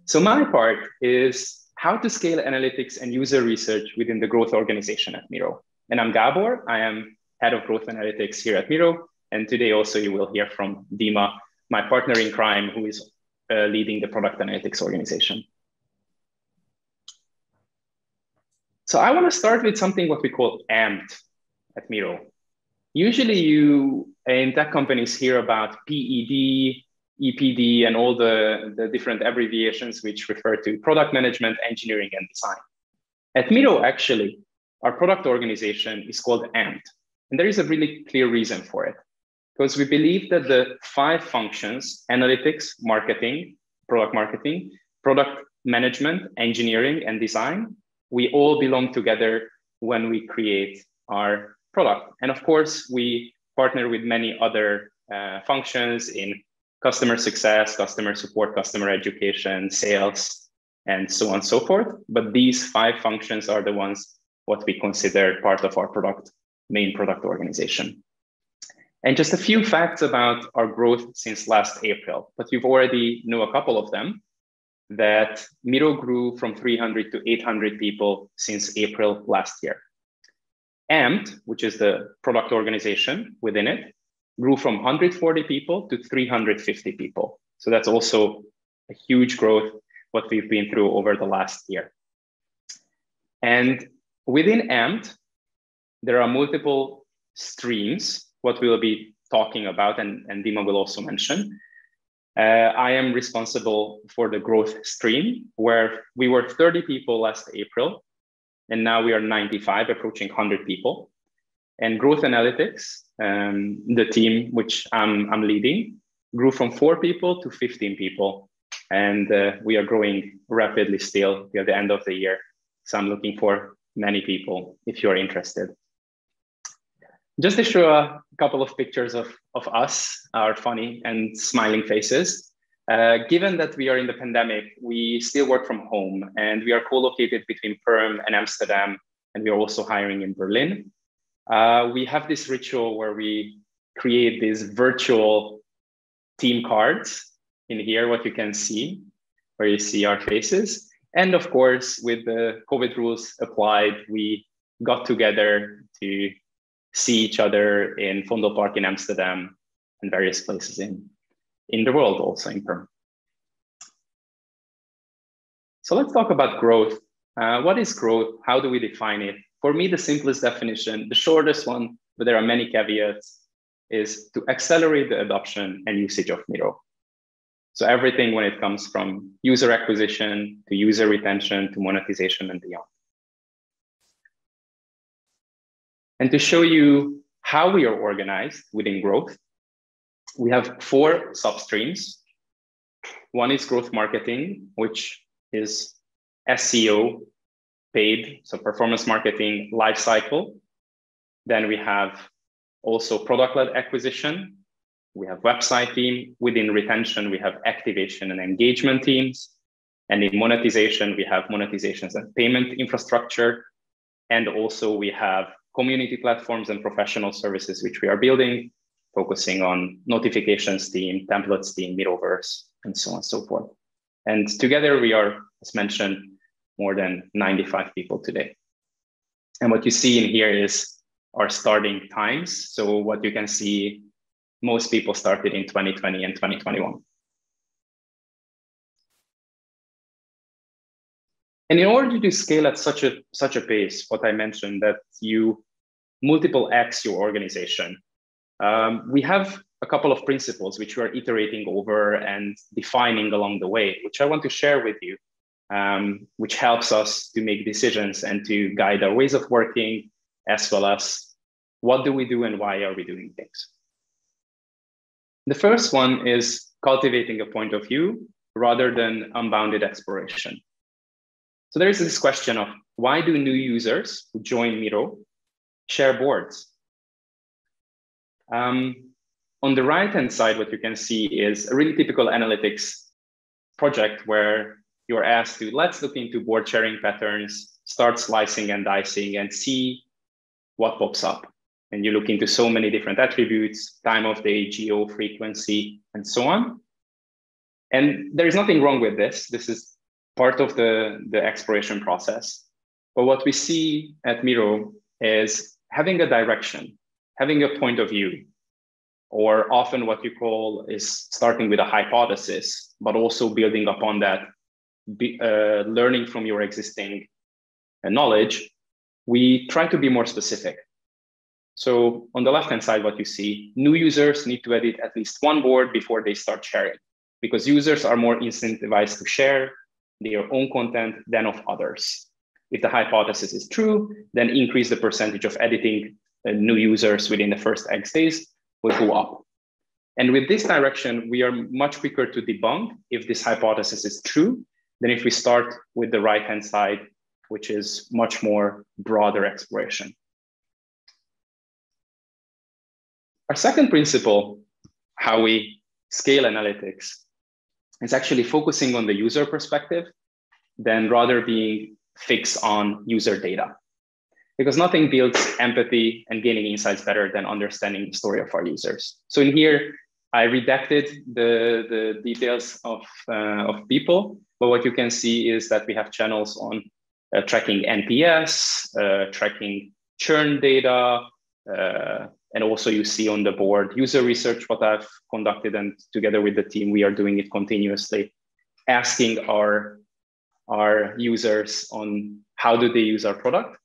So my part is how to scale analytics and user research within the growth organization at Miro. And I'm Gabor. I am head of growth analytics here at Miro. And today also you will hear from Dima, my partner in crime, who is leading the product analytics organization. So I want to start with something what we call AMPed at Miro. Usually you in tech companies hear about PED, EPD, and all the different abbreviations which refer to product management, engineering, and design. At Miro, actually, our product organization is called AMPed. And there is a really clear reason for it. Because we believe that the 5 functions, analytics, marketing, product management, engineering, and design, we all belong together when we create our product. And of course, we partner with many other functions in customer success, customer support, customer education, sales, and so on and so forth. But these 5 functions are the ones what we consider part of our main product organization. And just a few facts about our growth since last April, but you've already know a couple of them, that Miro grew from 300 to 800 people since April last year. AMPed, which is the product organization within it, grew from 140 people to 350 people. So that's also a huge growth, what we've been through over the last year. And within AMPed, there are multiple streams, what we'll be talking about, and Dima will also mention. I am responsible for the growth stream, where we were 30 people last April, and now we are 95, approaching 100 people. And growth analytics, the team which I'm leading, grew from 4 people to 15 people. And we are growing rapidly still at the end of the year. So I'm looking for many people if you're interested. Just to show a couple of pictures of us, our funny and smiling faces. Given that we are in the pandemic, we still work from home, and we are co-located between Perm and Amsterdam, and we are also hiring in Berlin. We have this ritual where we create these virtual team cards in here, what you can see, where you see our faces. And of course, with the COVID rules applied, we got together to see each other in Vondelpark in Amsterdam and various places in the world, also in Perm. So let's talk about growth. What is growth? How do we define it? For me, the simplest definition, the shortest one, but there are many caveats, is to accelerate the adoption and usage of Miro. So everything when it comes from user acquisition to user retention to monetization and beyond. And to show you how we are organized within growth, we have 4 substreams. One is growth marketing, which is SEO, paid, so performance marketing lifecycle. Then we have also product-led acquisition. We have website team. Within retention, we have activation and engagement teams. And in monetization, we have monetizations and payment infrastructure. And also we have community platforms and professional services, which we are building, focusing on notifications team, templates team, Miroverse, and so on and so forth. And together we are, as mentioned, more than 95 people today. And what you see in here is our starting times. So what you can see, most people started in 2020 and 2021. And in order to scale at such a pace, what I mentioned, that you multiple X your organization, we have a couple of principles which we are iterating over and defining along the way, which I want to share with you, which helps us to make decisions and to guide our ways of working, as well as what do we do and why are we doing things. The first one is cultivating a point of view rather than unbounded exploration. So there is this question of why do new users who join Miro share boards? On the right-hand side, what you can see is a really typical analytics project where you're asked to, let's look into board sharing patterns, start slicing and dicing and see what pops up. And you look into so many different attributes, time of day, geo, frequency, and so on. And there is nothing wrong with this. This is part of the exploration process. But what we see at Miro is having a direction, having a point of view, or often what you call is starting with a hypothesis, but also building upon that, learning from your existing knowledge. We try to be more specific. So on the left-hand side, what you see, new users need to edit at least one board before they start sharing, because users are more incentivized to share their own content than of others. If the hypothesis is true, then increase the percentage of editing new users within the first X days will go up. And with this direction, we are much quicker to debunk if this hypothesis is true than if we start with the right-hand side, which is much more broader exploration. Our second principle, how we scale analytics, is actually focusing on the user perspective than rather being fixed on user data. Because nothing builds empathy and gaining insights better than understanding the story of our users. So in here, I redacted the details of people, but what you can see is that we have channels on tracking NPS, tracking churn data, and also you see on the board user research, what I've conducted, and together with the team, we are doing it continuously, asking our users on how do they use our product.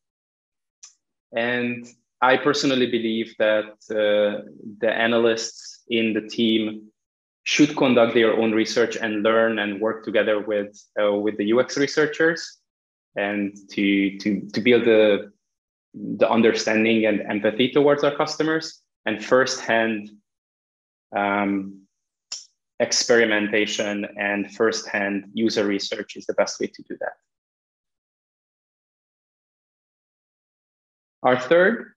And I personally believe that the analysts in the team should conduct their own research and learn and work together with the UX researchers and to build the understanding and empathy towards our customers, and firsthand experimentation and firsthand user research is the best way to do that. Our third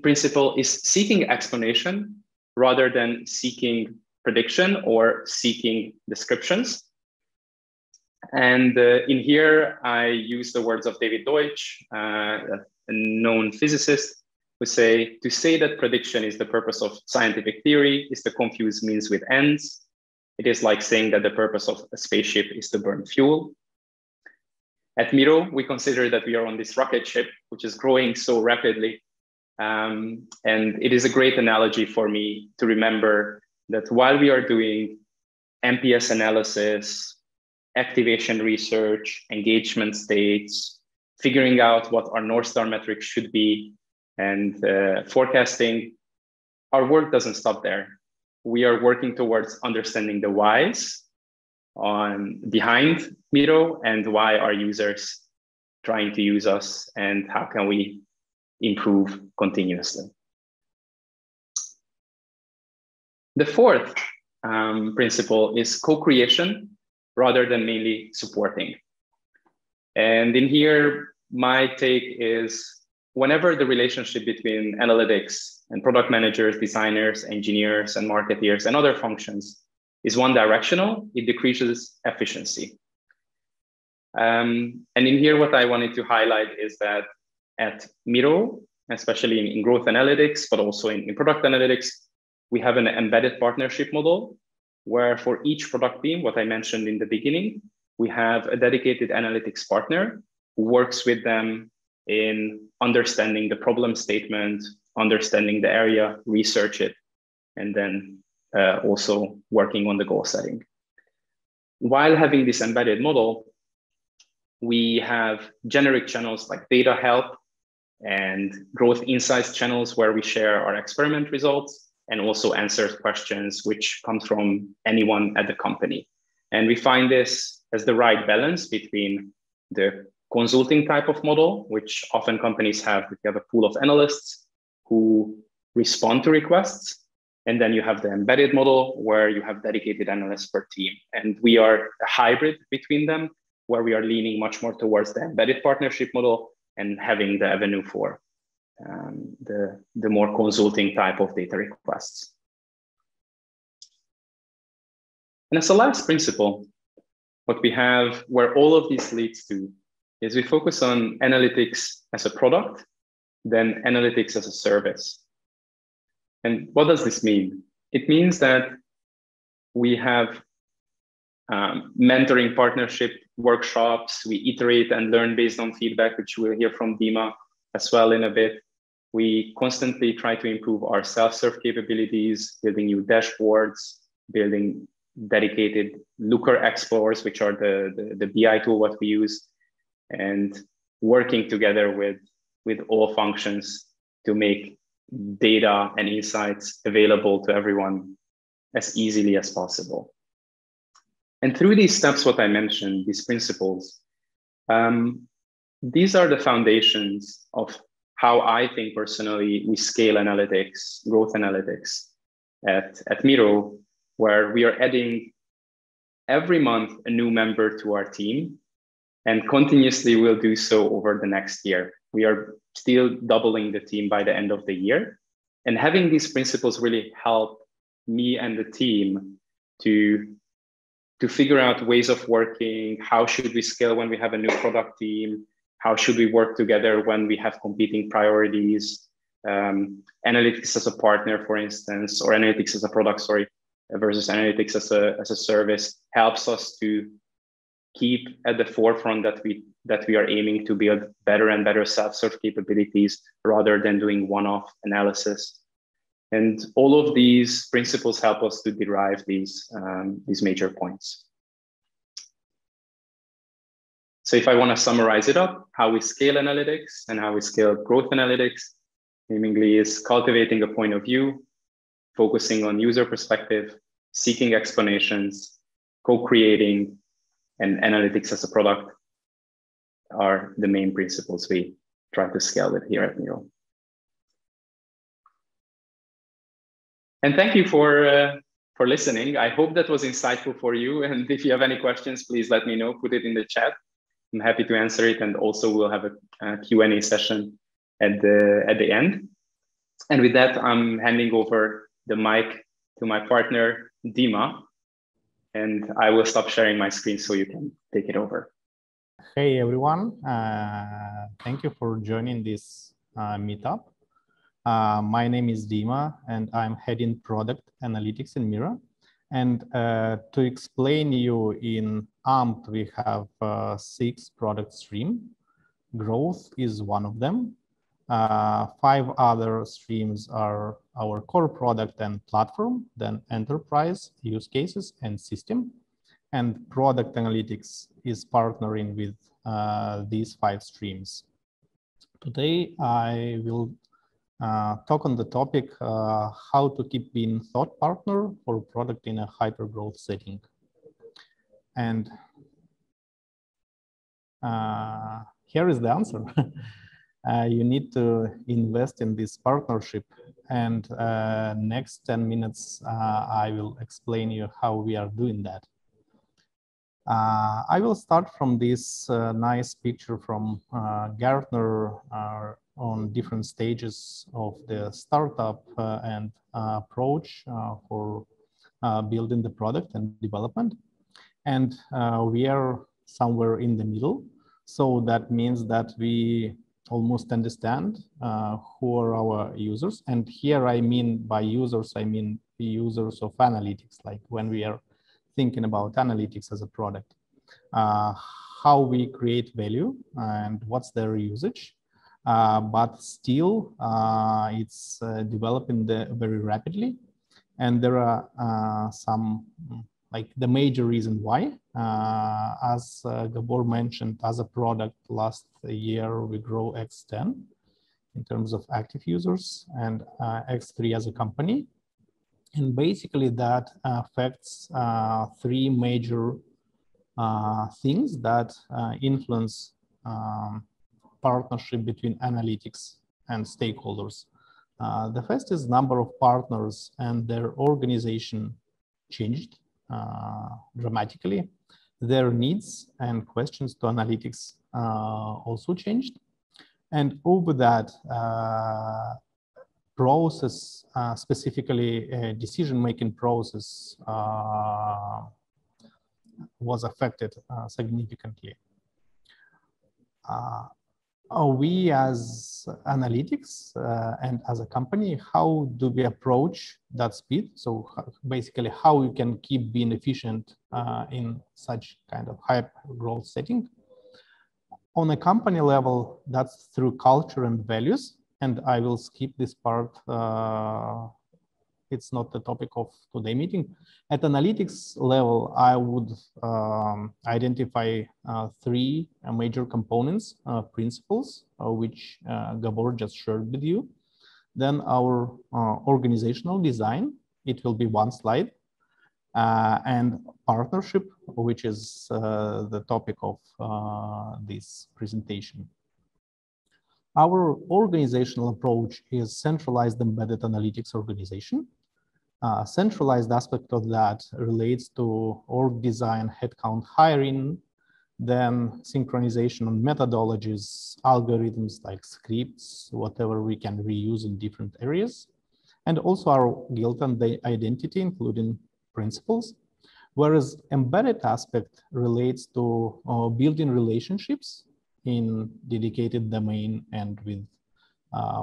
principle is seeking explanation rather than seeking prediction or seeking descriptions. And in here, I use the words of David Deutsch, a known physicist, who say, to say that prediction is the purpose of scientific theory is to confuse means with ends. It is like saying that the purpose of a spaceship is to burn fuel. At Miro, we consider that we are on this rocket ship, which is growing so rapidly. And it is a great analogy for me to remember that while we are doing NPS analysis, activation research, engagement states, figuring out what our North Star metrics should be, and forecasting, our work doesn't stop there. We are working towards understanding the whys behind Miro and why are users trying to use us and how can we improve continuously. The fourth principle is co-creation rather than mainly supporting. And in here, my take is whenever the relationship between analytics and product managers, designers, engineers, and marketeers and other functions is one directional, it decreases efficiency. And in here, what I wanted to highlight is that at Miro, especially in growth analytics, but also in product analytics, we have an embedded partnership model where for each product team, what I mentioned in the beginning, we have a dedicated analytics partner who works with them in understanding the problem statement, understanding the area, research it, and then also working on the goal setting. While having this embedded model, we have generic channels like data help and growth insights channels where we share our experiment results and also answer questions which come from anyone at the company. And we find this as the right balance between the consulting type of model, which often companies have. You have a pool of analysts who respond to requests. And then you have the embedded model where you have dedicated analysts per team. And we are a hybrid between them, where we are leaning much more towards the embedded partnership model and having the avenue for the more consulting type of data requests. And as a last principle, what we have where all of this leads to is we focus on analytics as a product, then analytics as a service. And what does this mean? It means that we have mentoring partnership workshops. We iterate and learn based on feedback, which we'll hear from Dima as well in a bit. We constantly try to improve our self-serve capabilities, building new dashboards, building dedicated Looker explorers, which are the BI tool what we use, and working together with all functions to make data and insights available to everyone as easily as possible. And through these steps, what I mentioned, these principles, these are the foundations of how I think personally we scale analytics, growth analytics at Miro, where we are adding every month a new member to our team, and continuously we'll do so over the next year. We are still doubling the team by the end of the year. And having these principles really help me and the team to figure out ways of working. How should we scale when we have a new product team? How should we work together when we have competing priorities? Analytics as a partner, for instance, or analytics as a product, sorry, versus analytics as a service helps us to keep at the forefront that we are aiming to build better and better self-serve capabilities rather than doing one-off analysis. And all of these principles help us to derive these major points. So if I want to summarize it up, how we scale analytics and how we scale growth analytics, namely is cultivating a point of view, focusing on user perspective, seeking explanations, co-creating, and analytics as a product are the main principles we try to scale with here at Miro. And thank you for listening. I hope that was insightful for you. And if you have any questions, please let me know, put it in the chat. I'm happy to answer it. And also we'll have a Q&A session at the end. And with that, I'm handing over the mic to my partner, Dima. And I will stop sharing my screen so you can take it over. Hey, everyone. Thank you for joining this meetup. My name is Dima, and I'm heading product analytics in Miro. And to explain you, in AMP, we have 6 product streams. Growth is one of them. 5 other streams are our core product and platform, then enterprise, use cases, and system. And product analytics is partnering with these 5 streams. Today, I will talk on the topic how to keep being thought partner for product in a hyper-growth setting. And here is the answer. You need to invest in this partnership. And next 10 minutes, I will explain you how we are doing that. I will start from this nice picture from Gartner on different stages of the startup and approach for building the product and development. And we are somewhere in the middle. So that means that we almost understand who are our users. And here I mean by users, I mean the users of analytics, like when we are thinking about analytics as a product, how we create value and what's their usage. But still, it's developing very rapidly. And there are some, like the major reason why, as Gabor mentioned, as a product last year, we grow X10 in terms of active users and X3 as a company. And basically that affects 3 major things that influence partnership between analytics and stakeholders. The first is number of partners and their organization changed dramatically. Their needs and questions to analytics also changed. And over that process, specifically a decision-making process, was affected significantly. We as analytics and as a company, how do we approach that speed? So basically how we can keep being efficient in such kind of high growth setting. On a company level, that's through culture and values. And I will skip this part. It's not the topic of today's meeting. At analytics level, I would identify three major components, principles, which Gabor just shared with you. Then our organizational design, it will be one slide, and partnership, which is the topic of this presentation. Our organizational approach is centralized embedded analytics organization. Centralized aspect of that relates to org design, headcount hiring, then synchronization on methodologies, algorithms like scripts, whatever we can reuse in different areas, and also our guild and identity, including principles. Whereas embedded aspect relates to building relationships in dedicated domain and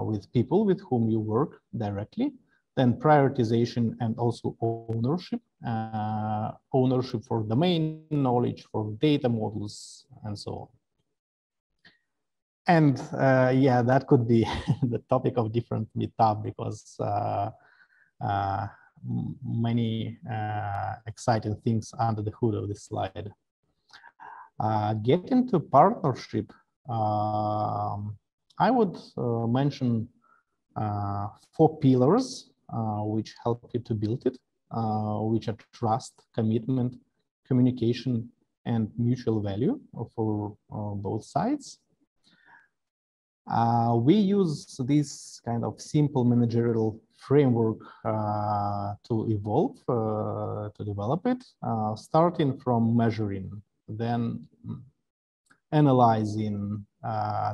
with people with whom you work directly. Then prioritization and also ownership, ownership for domain knowledge, for data models, and so on. And yeah, that could be the topic of different meetup because many exciting things under the hood of this slide. Get into partnership, I would mention 4 pillars which help you to build it, which are trust, commitment, communication, and mutual value for both sides. We use this kind of simple managerial framework to evolve, to develop it, starting from measuring, then analyzing,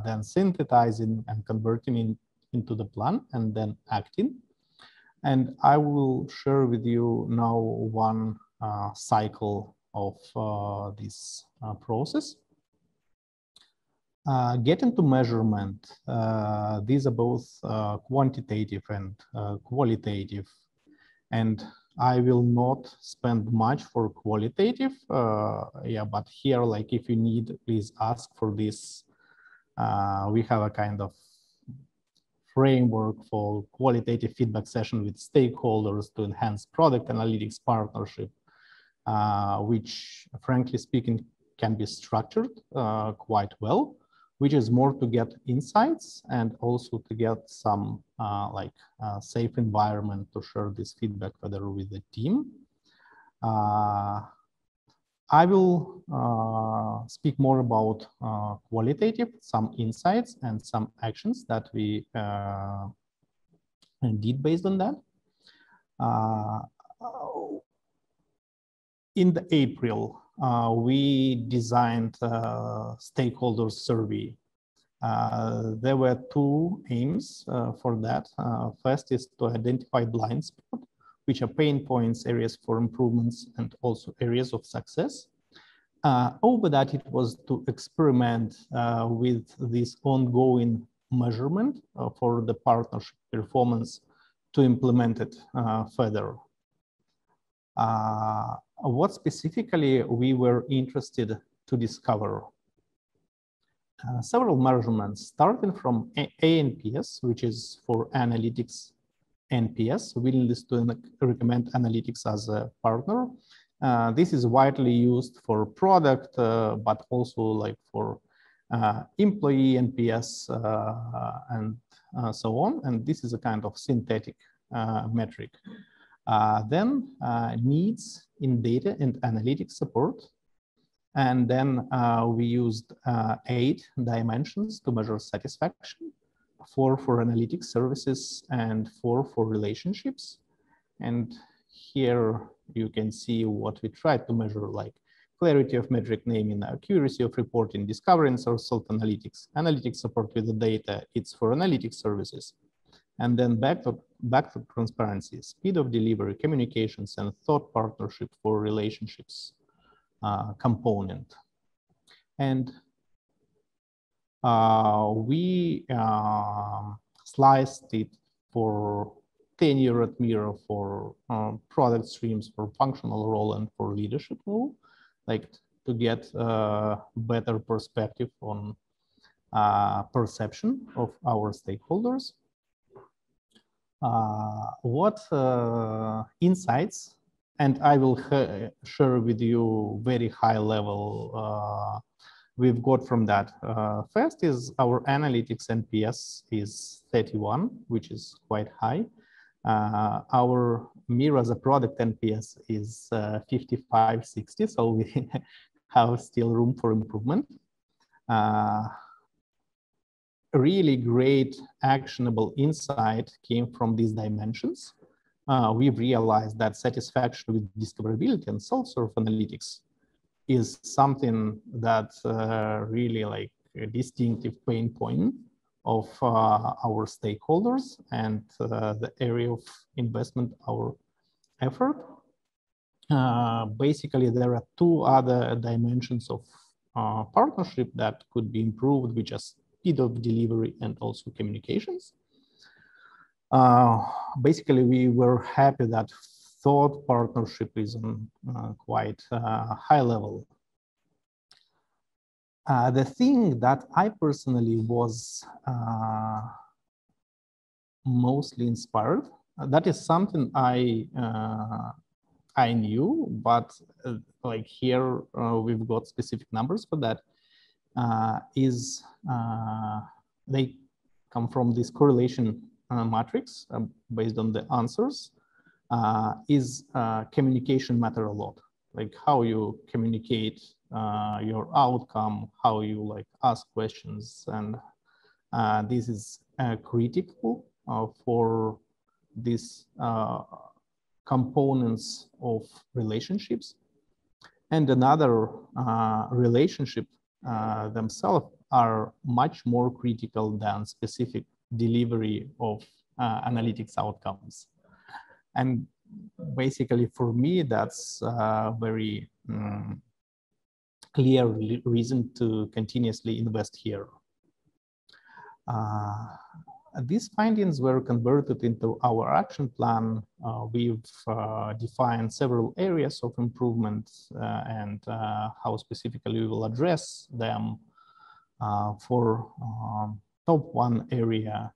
then synthesizing and converting into the plan, and then acting. And I will share with you now one cycle of this process. Get into measurement. These are both quantitative and qualitative. And I will not spend much for qualitative. Yeah, but here, like if you need, please ask for this. We have a kind of framework for qualitative feedback session with stakeholders to enhance product analytics partnership, which frankly speaking can be structured quite well, which is more to get insights and also to get some safe environment to share this feedback further with the team. I will speak more about qualitative, some insights and some actions that we did based on that. In the April, we designed a stakeholder survey. There were 2 aims for that. First is to identify blind spots, which are pain points, areas for improvements, and also areas of success. Over that, it was to experiment with this ongoing measurement for the partnership performance to implement it further. What specifically we were interested to discover? Several measurements, starting from ANPS, which is for analytics NPS, willingness to recommend analytics as a partner. This is widely used for product, but also like for employee NPS and so on. And this is a kind of synthetic metric. Then needs in data and analytics support. And then we used 8 dimensions to measure satisfaction, 4 for analytics services and 4 for relationships. And here you can see what we tried to measure, like clarity of metric naming, accuracy of reporting, discovery and source analytics, analytics support with the data, it's for analytics services. And then back to transparency, speed of delivery, communications, and thought partnership for relationships component. And We sliced it for tenure at Miro for product streams, for functional role, and for leadership role, like to get a better perspective on perception of our stakeholders. What insights, and I will share with you very high level we've got from that. First is our analytics NPS is 31, which is quite high. Our Miro as a product NPS is 55, 60, so we have still room for improvement. Really great actionable insight came from these dimensions. We've realized that satisfaction with discoverability and self-serve analytics is something that really like a distinctive pain point of our stakeholders and the area of investment, our effort. Basically, there are two other dimensions of partnership that could be improved, which are speed of delivery and also communications. Basically, we were happy that thought partnership is on quite high level. The thing that I personally was mostly inspired, that is something I knew, but like here we've got specific numbers for that, is they come from this correlation matrix based on the answers, is communication matter a lot, like how you communicate your outcome, how you like ask questions, and this is critical for these components of relationships. And another relationship themselves are much more critical than specific delivery of analytics outcomes. And basically for me, that's a very clear reason to continuously invest here. These findings were converted into our action plan. We've defined several areas of improvement and how specifically we will address them. For top one area,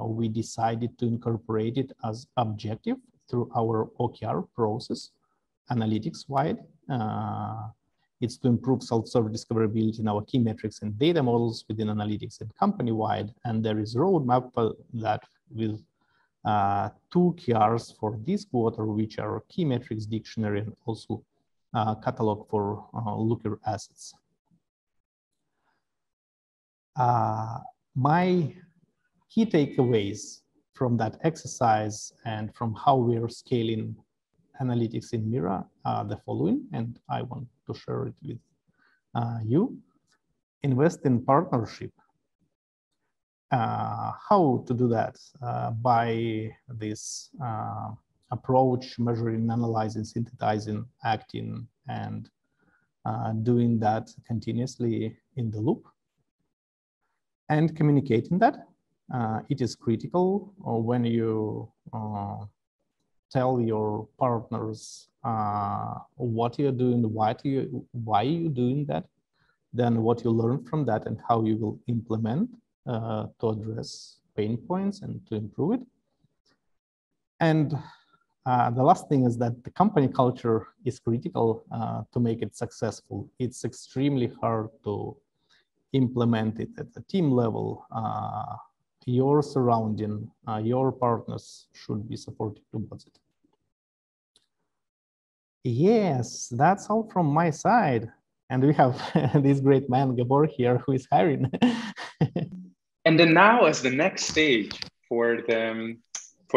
we decided to incorporate it as objective through our OKR process, analytics-wide. It's to improve self-serve discoverability in our key metrics and data models within analytics and company-wide. And there is a roadmap for that with 2 KRs for this quarter, which are key metrics dictionary and also catalog for looker assets. My key takeaways from that exercise and from how we are scaling analytics in Miro are the following, and I want to share it with you. Invest in partnership. How to do that? By this approach, measuring, analyzing, synthesizing, acting, and doing that continuously in the loop. And communicating that. It is critical when you tell your partners what you're doing, why you're doing that, then what you learn from that and how you will implement to address pain points and to improve it. And the last thing is that the company culture is critical to make it successful. It's extremely hard to implement it at the team level. Your surrounding, your partners should be supportive towards it. Yes, that's all from my side. And we have this great man, Gabor, here, who is hiring. And then now, as the next stage for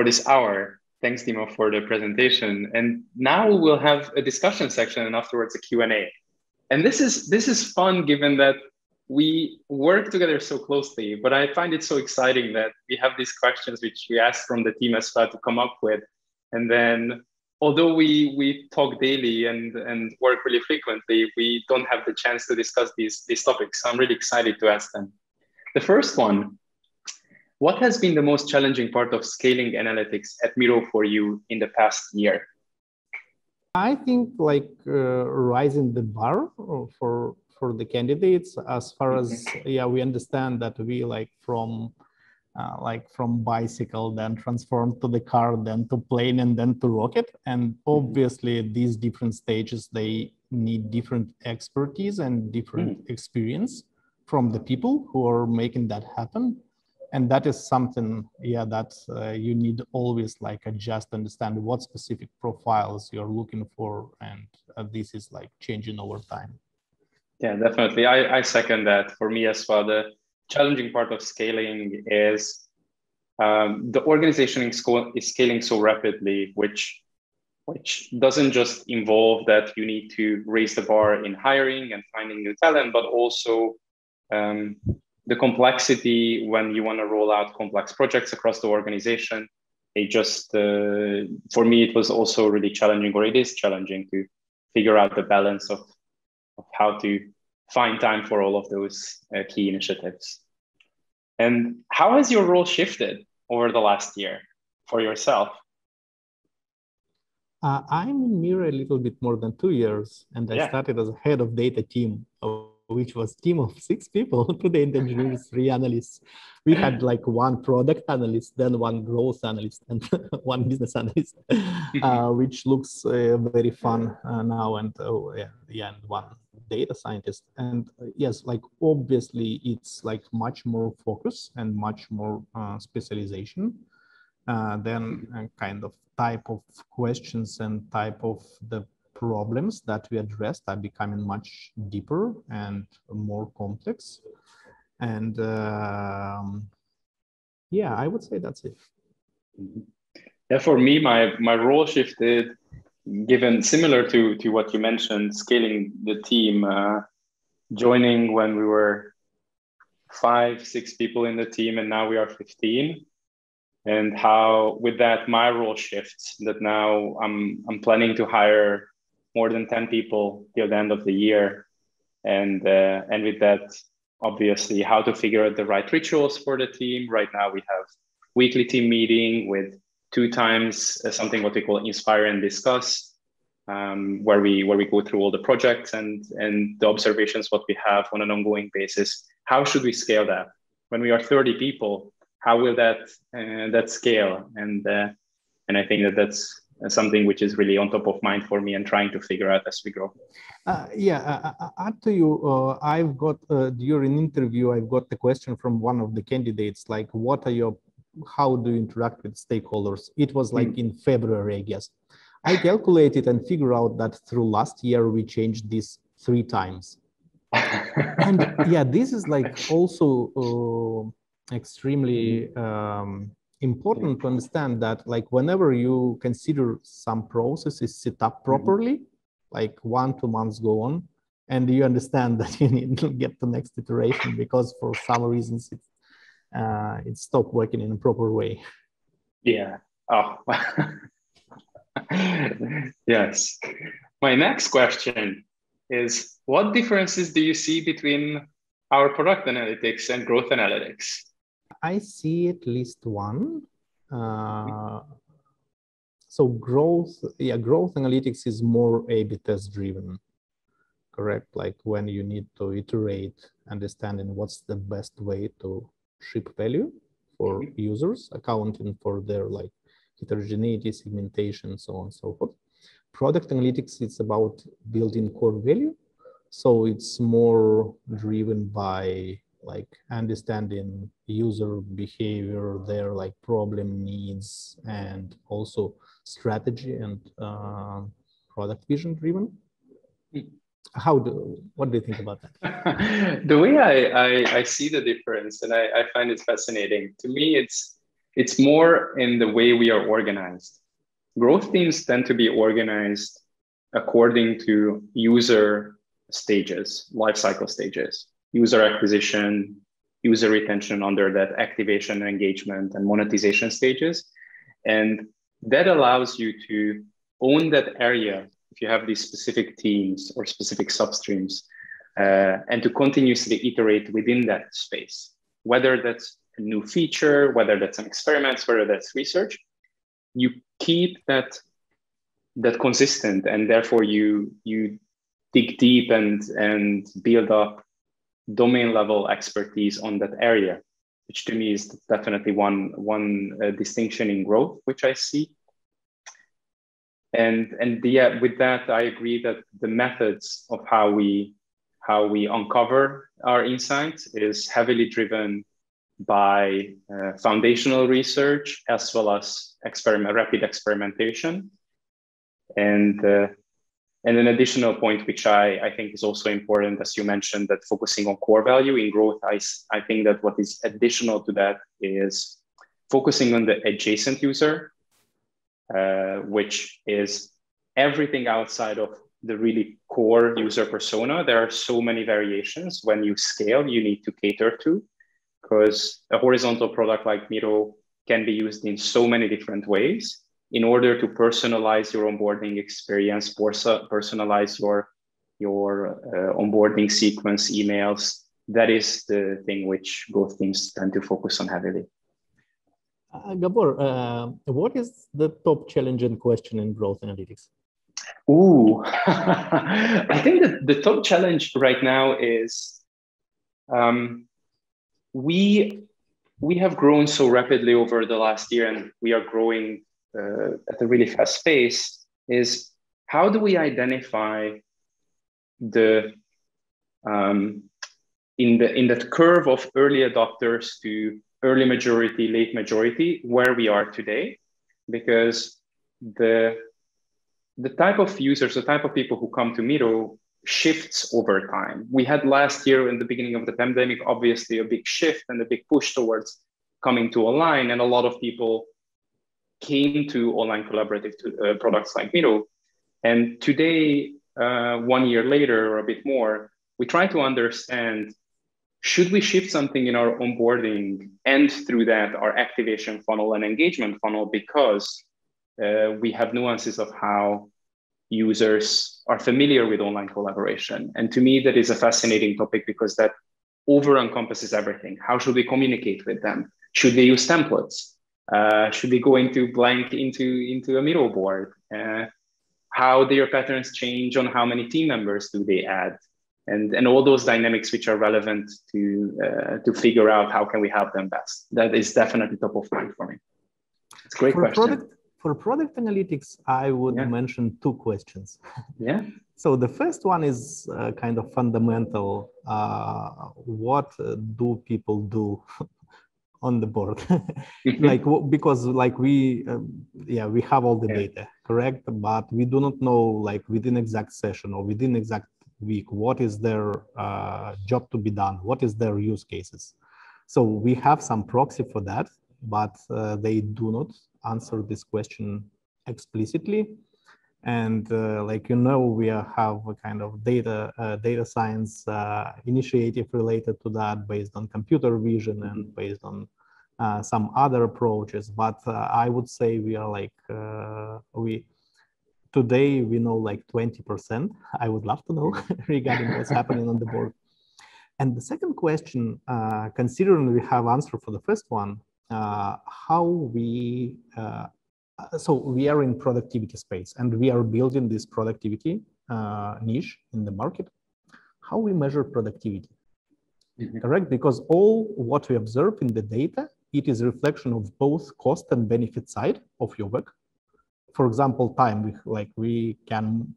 this hour, thanks, Timo, for the presentation. And now we'll have a discussion section and afterwards a Q&A. And this is fun, given that we work together so closely, but I find it so exciting that we have these questions which we asked from the team as well to come up with. And then, although we talk daily and work really frequently, we don't have the chance to discuss these topics. So I'm really excited to ask them. The first one, what has been the most challenging part of scaling analytics at Miro for you in the past year? I think like rising the bar for the candidates, as far as we understand that we like from bicycle, then transform to the car, then to plane, and then to rocket. And obviously these different stages, they need different expertise and different experience from the people who are making that happen. And that is something, that you need always like just understand what specific profiles you're looking for. And this is like changing over time. Yeah, definitely. I second that. For me as well, the challenging part of scaling is the organization is scaling so rapidly, which doesn't just involve that you need to raise the bar in hiring and finding new talent, but also the complexity when you want to roll out complex projects across the organization. It just, for me, it was also really challenging, or it is challenging to figure out the balance of how to find time for all of those key initiatives. And how has your role shifted over the last year for yourself? I'm in Miro a little bit more than 2 years, and I started as head of data team, which was a team of 6 people, 2 data engineers, 3 analysts. We had like 1 product analyst, then 1 growth analyst, and 1 business analyst, which looks very fun now, and and 1 data scientist. And yes, like obviously it's like much more focus and much more specialization. Then kind of type of questions and type of the problems that we addressed are becoming much deeper and more complex. And I would say that's it. Yeah, for me, my role shifted, given similar to what you mentioned, scaling the team, joining when we were 5, 6 people in the team, and now we are 15. And how with that my role shifts, that now I'm planning to hire more than 10 people till the end of the year, and with that, obviously, how to figure out the right rituals for the team. Right now we have weekly team meeting with 2 times something what we call inspire and discuss, where we go through all the projects and the observations what we have on an ongoing basis. How should we scale that when we are 30 people? How will that scale? And I think that's something which is really on top of mind for me and trying to figure out as we grow. Add to you, I've got during interview, I've got the question from one of the candidates, like, how do you interact with stakeholders? It was like in February, I guess. I calculated and figured out that through last year, we changed this 3 times. And this is like also extremely important to understand that, like, whenever you consider some processes set up properly, like 1-2 months go on, and you understand that you need to get the next iteration because for some reasons it stopped working in a proper way. Yeah. Oh. Yes. My next question is, what differences do you see between our product analytics and growth analytics? I see at least one. So growth analytics is more A/B test driven, correct? Like when you need to iterate, understanding what's the best way to ship value for users, accounting for their like heterogeneity, segmentation, so on and so forth. Product analytics, it's about building core value. So it's more driven by like understanding user behavior, their like problem needs, and also strategy and product vision driven. What do you think about that? The way I see the difference, and I find it fascinating. To me, it's more in the way we are organized. Growth teams tend to be organized according to user stages, lifecycle stages, user acquisition, user retention under that activation, engagement, and monetization stages. And that allows you to own that area if you have these specific teams or specific substreams, and to continuously iterate within that space. whether that's a new feature, whether that's some experiments, whether that's research, you keep that consistent, and therefore you dig deep and build up domain level expertise on that area, which to me is definitely one distinction in growth, which I see. And yeah, with that, I agree that the methods of how we uncover our insights is heavily driven by foundational research as well as rapid experimentation. And an additional point, which I think is also important, as you mentioned, that focusing on core value in growth, I think that what is additional to that is focusing on the adjacent user, which is everything outside of the really core user persona. There are so many variations when you scale you need to cater to, because a horizontal product like Miro can be used in so many different ways in order to personalize your onboarding experience, personalize your onboarding sequence emails. That is the thing which growth teams tend to focus on heavily. Gabor, what is the top challenge and question in growth analytics? Ooh, I think that the top challenge right now is we have grown so rapidly over the last year, and we are growing at a really fast pace. Is how do we identify the in that curve of early adopters to early majority, late majority, where we are today? Because the type of users, the type of people who come to Miro shifts over time. We had last year in the beginning of the pandemic, obviously a big shift and a big push towards coming to online. And a lot of people came to online collaborative products like Miro. And today, 1 year later or a bit more, we try to understand, should we shift something in our onboarding and through that our activation funnel and engagement funnel, because we have nuances of how users are familiar with online collaboration. And to me, that is a fascinating topic because that over encompasses everything. How should we communicate with them? Should they use templates? Should they go into a Miro board? How their patterns change on how many team members do they add? And all those dynamics which are relevant to figure out how can we help them best. That is definitely top of mind for me. It's a great question. For product analytics, I would mention two questions. Yeah. So the first one is kind of fundamental. What do people do on the board? Because we have all the data, correct? But we do not know, like within exact session or within exact week, what is their job to be done? What is their use cases? So we have some proxy for that, but they do not answer this question explicitly. And we have a kind of data science initiative related to that, based on computer vision and based on some other approaches. But I would say we are today we know like 20%. I would love to know regarding what's happening on the board. And the second question, considering we have answer for the first one, so we are in productivity space and we are building this productivity niche in the market. How we measure productivity, correct? Because all what we observe in the data, it is a reflection of both cost and benefit side of your work. For example, time, we can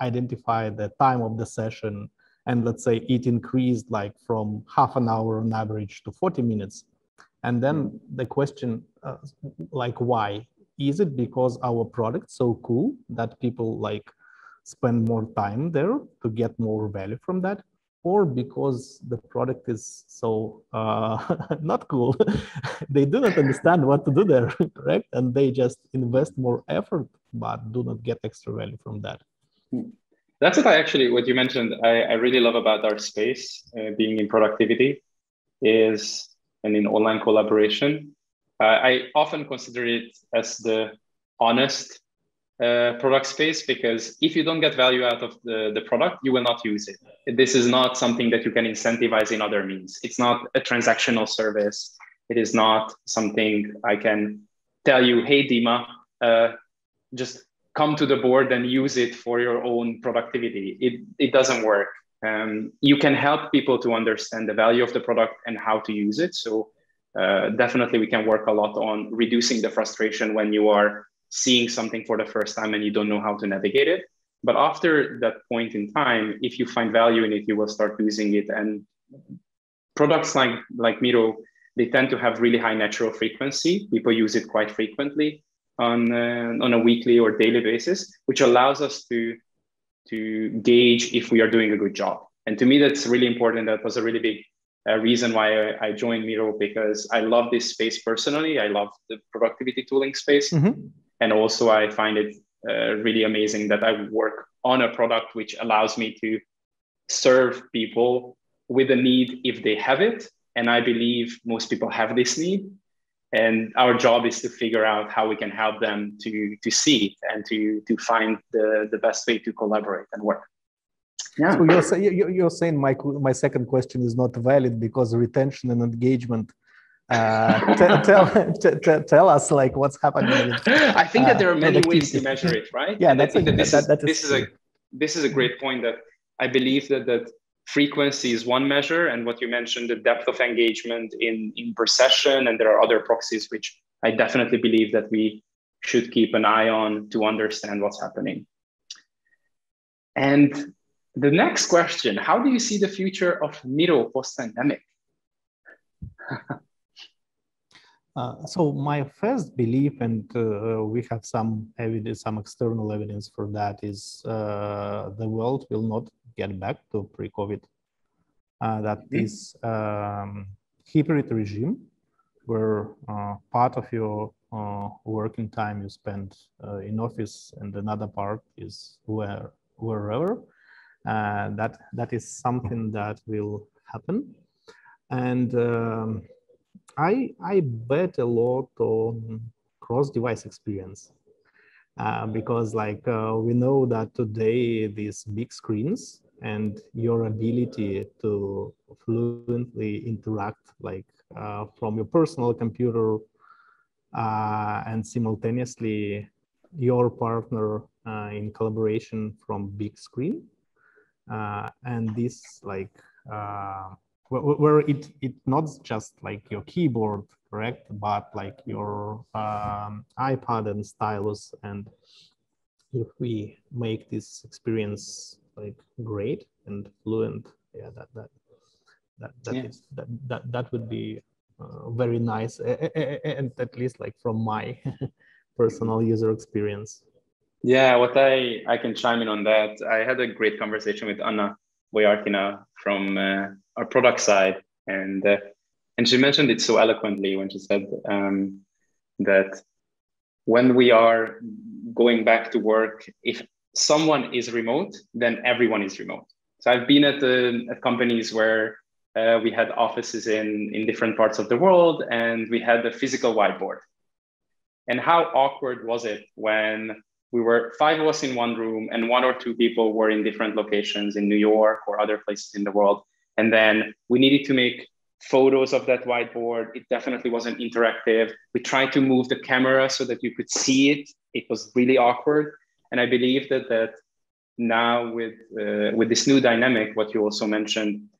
identify the time of the session, and let's say it increased from half an hour on average to 40 minutes. And then the question, why? Is it because our product's so cool that people spend more time there to get more value from that? Or because the product is so not cool? They do not understand what to do there, correct? And they just invest more effort, but do not get extra value from that. That's what you mentioned, I really love about our space, being in productivity and in online collaboration. I often consider it as the honest product space, because if you don't get value out of the product, you will not use it. this is not something that you can incentivize in other means. It's not a transactional service. It is not something I can tell you, hey, Dima, just come to the board and use it for your own productivity. It doesn't work. You can help people to understand the value of the product and how to use it. So definitely we can work a lot on reducing the frustration when you are seeing something for the first time and you don't know how to navigate it. But after that point in time, if you find value in it, you will start using it. And products like Miro, they tend to have really high natural frequency. People use it quite frequently on a weekly or daily basis, which allows us to gauge if we are doing a good job. And to me, that's really important. That was a really big reason why I joined Miro, because I love this space personally. I love the productivity tooling space. Mm-hmm. And also I find it really amazing that I work on a product which allows me to serve people with a need if they have it. And I believe most people have this need. And our job is to figure out how we can help them to see it and to find the best way to collaborate and work. Yeah. So you're saying my second question is not valid because retention and engagement. Tell us like what's happening with, I think that there are many ways to measure it, right? Yeah, this is a great point, that I believe that frequency is one measure, and what you mentioned, the depth of engagement in per session, and there are other proxies which I definitely believe that we should keep an eye on to understand what's happening. And the next question, how do you see the future of Miro post-pandemic? So my first belief, and we have some evidence, some external evidence for that, is the world will not get back to pre-COVID. That is hybrid regime, where part of your working time you spend in office and another part is wherever. That is something that will happen. And I bet a lot on cross-device experience because we know that today these big screens and your ability to fluently interact from your personal computer and simultaneously your partner in collaboration from big screen and this where it not just like your keyboard, correct, but like your iPad and stylus. And if we make this experience like great and fluent, yeah, that would be very nice, and at least like from my personal user experience. Yeah, what I can chime in on that. I had a great conversation with Anna Boyarkina from our product side, and she mentioned it so eloquently when she said that when we are going back to work, if someone is remote, then everyone is remote. So I've been at companies where we had offices in different parts of the world, and we had a physical whiteboard. And how awkward was it when we were 5 of us in one room and 1 or 2 people were in different locations in New York or other places in the world. And then we needed to make photos of that whiteboard. It definitely wasn't interactive. We tried to move the camera so that you could see it. It was really awkward. And I believe that now with this new dynamic, what you also mentioned,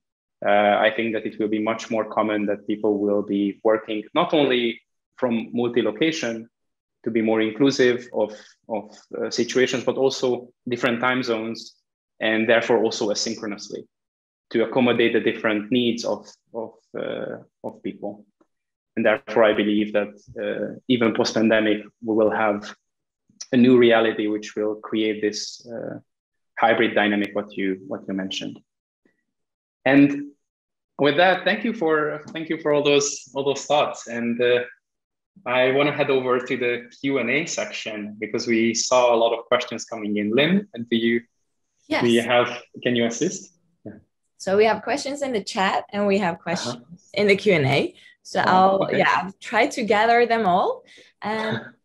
I think that it will be much more common that people will be working not only from multi-location, to be more inclusive of situations, but also different time zones, and therefore also asynchronously to accommodate the different needs of people. And therefore, I believe that even post-pandemic, we will have a new reality which will create this hybrid dynamic, what you mentioned. And with that, thank you for all those thoughts. And I want to head over to the Q&A section because we saw a lot of questions coming in. Lynn, and can you assist? Yeah. So we have questions in the chat and we have questions in the Q&A. So I'll try to gather them all.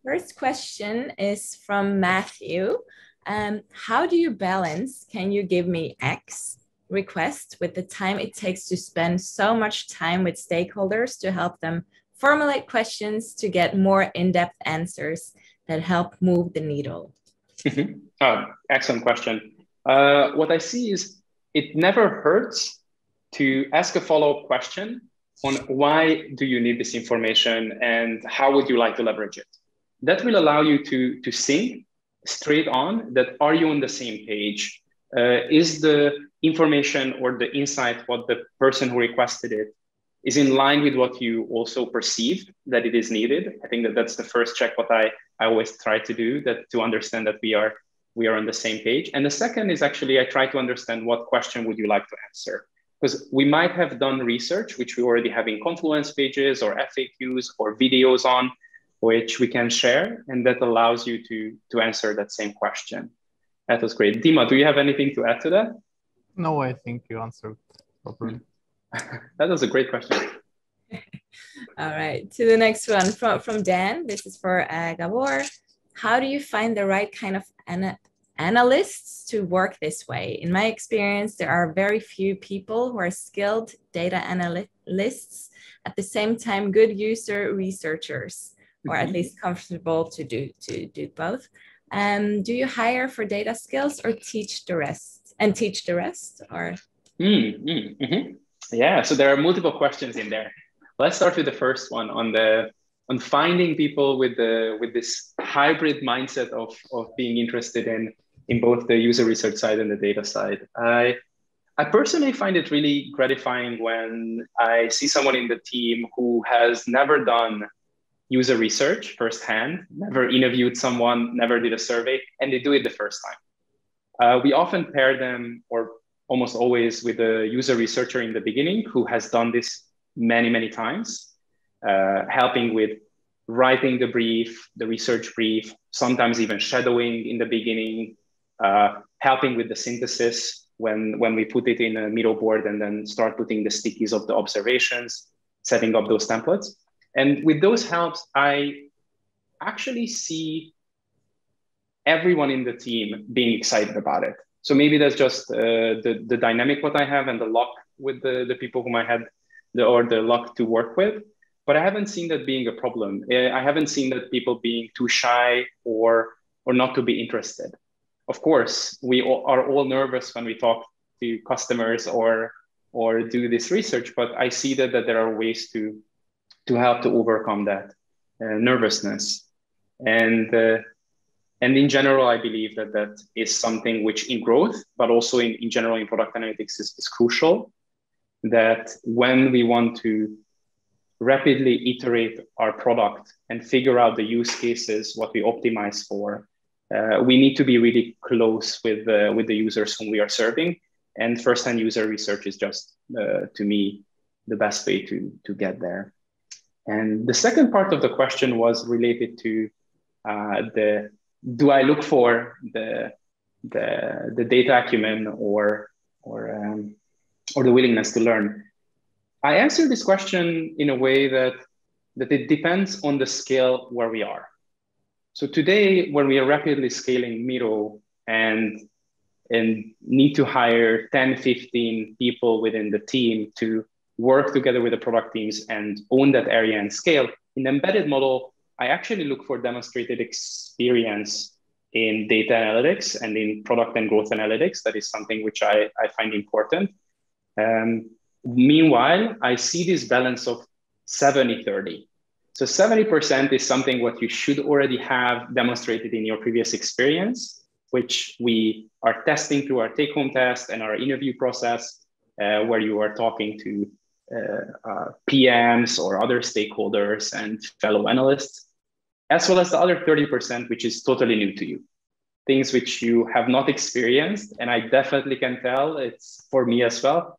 First question is from Matthew. How do you balance, can you give me X, request with the time it takes to spend so much time with stakeholders to help them formulate questions to get more in-depth answers that help move the needle? Excellent question. What I see is it never hurts to ask a follow-up question on why do you need this information and how would you like to leverage it. That will allow you to think straight on that, are you on the same page? Is the information or the insight, what the person who requested it, is in line with what you also perceived that it is needed? I think that that's the first check what I always try to do, that to understand that we are on the same page. And the second is actually I try to understand what question would you like to answer? Because we might have done research, which we already have in Confluence pages or FAQs or videos on, which we can share, and that allows you to answer that same question. That was great. Dima, do you have anything to add to that? No, I think you answered properly. That was a great question. All right, to the next one from Dan. This is for Gabor. How do you find the right kind of analysts to work this way? In my experience, there are very few people who are skilled data analysts, at the same time good user researchers, or at least comfortable to do both. Do you hire for data skills or teach the rest? Or Yeah, so there are multiple questions in there. Let's start with the first one on finding people with this hybrid mindset of being interested in both the user research side and the data side. I personally find it really gratifying when I see someone in the team who has never done user research firsthand, never interviewed someone, never did a survey, and they do it the first time. We often pair them, or almost always, with a user researcher in the beginning who has done this many, many times, helping with writing the brief, the research brief, sometimes even shadowing in the beginning, helping with the synthesis when we put it in a Miro board and then start putting the stickies of the observations, setting up those templates. And with those helps, I actually see everyone in the team being excited about it. So maybe that's just the dynamic what I have and the luck with the people whom I had the luck to work with. But I haven't seen that being a problem. I haven't seen that people being too shy or not to be interested. Of course, we are all nervous when we talk to customers or do this research, but I see that there are ways to help to overcome that nervousness. And in general, I believe that is something which in growth, but also in general in product analytics is crucial, that when we want to rapidly iterate our product and figure out the use cases, what we optimize for, we need to be really close with the users whom we are serving. And first-hand user research is just, to me, the best way to get there. And the second part of the question was related to do I look for the data acumen or the willingness to learn? I answer this question in a way that it depends on the scale where we are. So today, when we are rapidly scaling Miro and need to hire 10, 15 people within the team to work together with the product teams and own that area and scale, in the embedded model, I actually look for demonstrated experience in data analytics and in product and growth analytics. That is something which I find important. Meanwhile, I see this balance of 70-30. So 70% is something what you should already have demonstrated in your previous experience, which we are testing through our take-home test and our interview process, where you are talking to PMs or other stakeholders and fellow analysts, as well as the other 30%, which is totally new to you, things which you have not experienced. And I definitely can tell it's for me as well,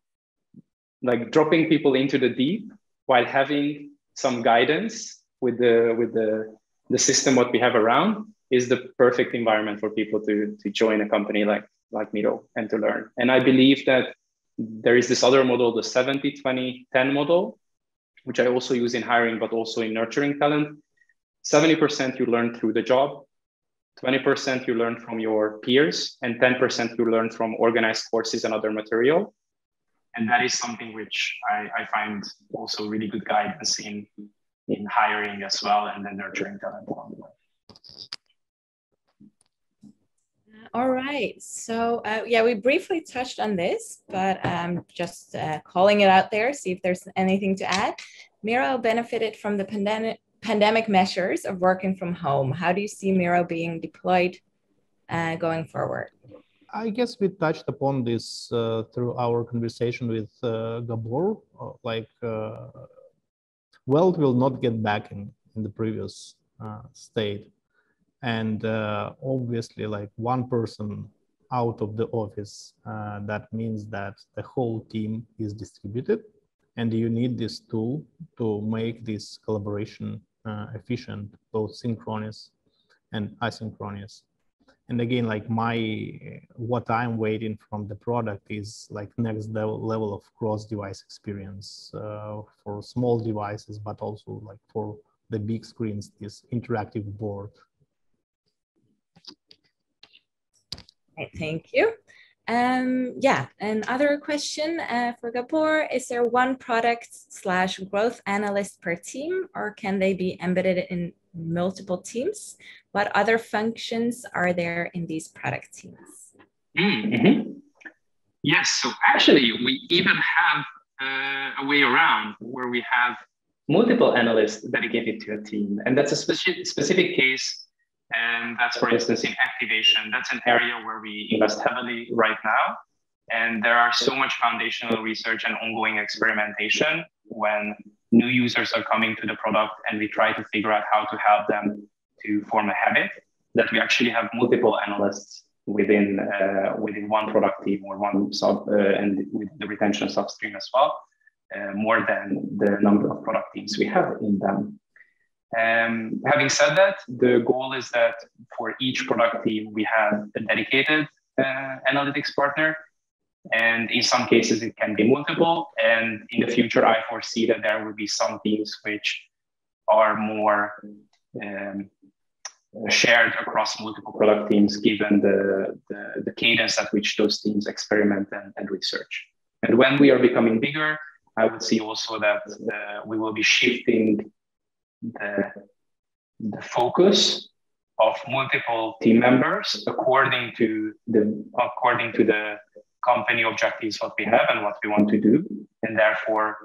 like dropping people into the deep while having some guidance with the system what we have around is the perfect environment for people to join a company like Miro and to learn. And I believe that there is this other model, the 70-20-10 model, which I also use in hiring, but also in nurturing talent. 70% you learn through the job, 20% you learn from your peers, and 10% you learn from organized courses and other material. And that is something which I find also really good guidance in hiring as well, and then nurturing talent along the way. All right. So yeah, we briefly touched on this, but just calling it out there, see if there's anything to add. Miro benefited from the pandemic measures of working from home. How do you see Miro being deployed going forward? I guess we touched upon this through our conversation with Gabor. World will not get back in the previous state. And obviously, like one person out of the office, that means that the whole team is distributed, and you need this tool to make this collaboration efficient, both synchronous and asynchronous. And again, like what I'm waiting from the product is like next level of cross-device experience for small devices, but also like for the big screens, this interactive board. Thank you. Yeah, another question for Gabor. Is there one product/growth analyst per team, or can they be embedded in multiple teams? What other functions are there in these product teams? Yes, so actually we even have a way around where we have multiple analysts dedicated to a team. And that's a specific case. And that's, for instance, in activation. That's an area where we invest heavily right now. And there are so much foundational research and ongoing experimentation when new users are coming to the product, and we try to figure out how to help them to form a habit, that we actually have multiple analysts within one product team or one sub, and with the retention substream as well, more than the number of product teams we have in them. Having said that, the goal is that for each product team, we have a dedicated analytics partner. And in some cases, it can be multiple. And in the future, I foresee that there will be some teams which are more shared across multiple product teams, given the cadence at which those teams experiment and research. And when we are becoming bigger, I would see also that we will be shifting the focus of multiple team members according to the company objectives, what we have and what we want to do, and therefore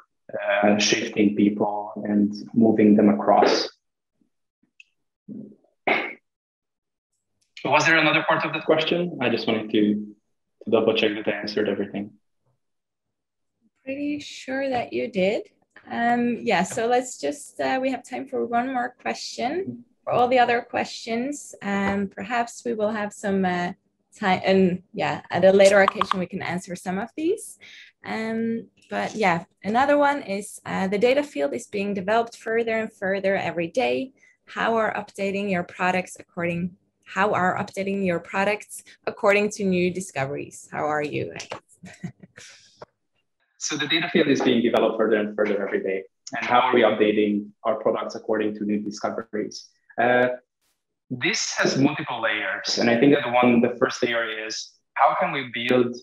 shifting people and moving them across. Was there another part of that question? I just wanted to double check that I answered everything. Pretty sure that you did. Yeah, so let's just, we have time for one more question. For all the other questions, perhaps we will have some time, and yeah, at a later occasion, we can answer some of these. But yeah, another one is the data field is being developed further and further every day. How are updating your products according to new discoveries? How are you? So the data field is being developed further and further every day. And how are we updating our products according to new discoveries? This has multiple layers. And I think that the first layer is, how can we build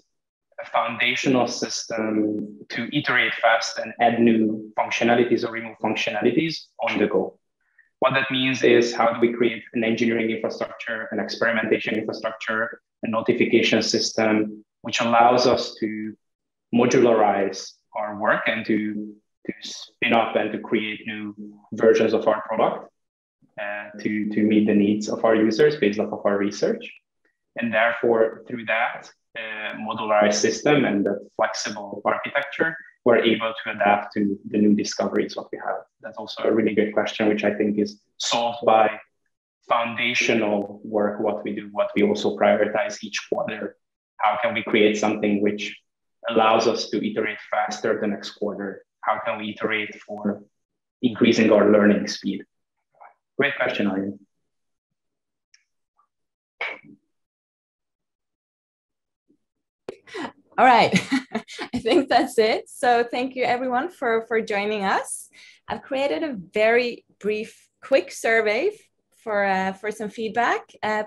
a foundational system to iterate fast and add new functionalities or remove functionalities on the go? What that means is, how do we create an engineering infrastructure, an experimentation infrastructure, a notification system, which allows us to modularize our work and to spin up and to create new versions of our product to meet the needs of our users based off of our research. And therefore, through that modularized system and the flexible architecture, we're able to adapt to the new discoveries what we have. That's also a really good question, which I think is solved by foundational work, what we do, what we also prioritize each quarter. How can we create something which allows us to iterate faster the next quarter? How can we iterate for increasing our learning speed? Great question, Arjen. All right, I think that's it. So thank you everyone for joining us. I've created a very brief, quick survey for some feedback.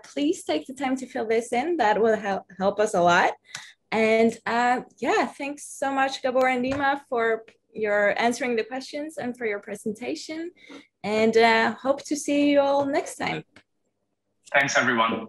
Please take the time to fill this in. That will help us a lot. And yeah, thanks so much, Gabor and Dima, for your answering the questions and for your presentation. And hope to see you all next time. Thanks, everyone.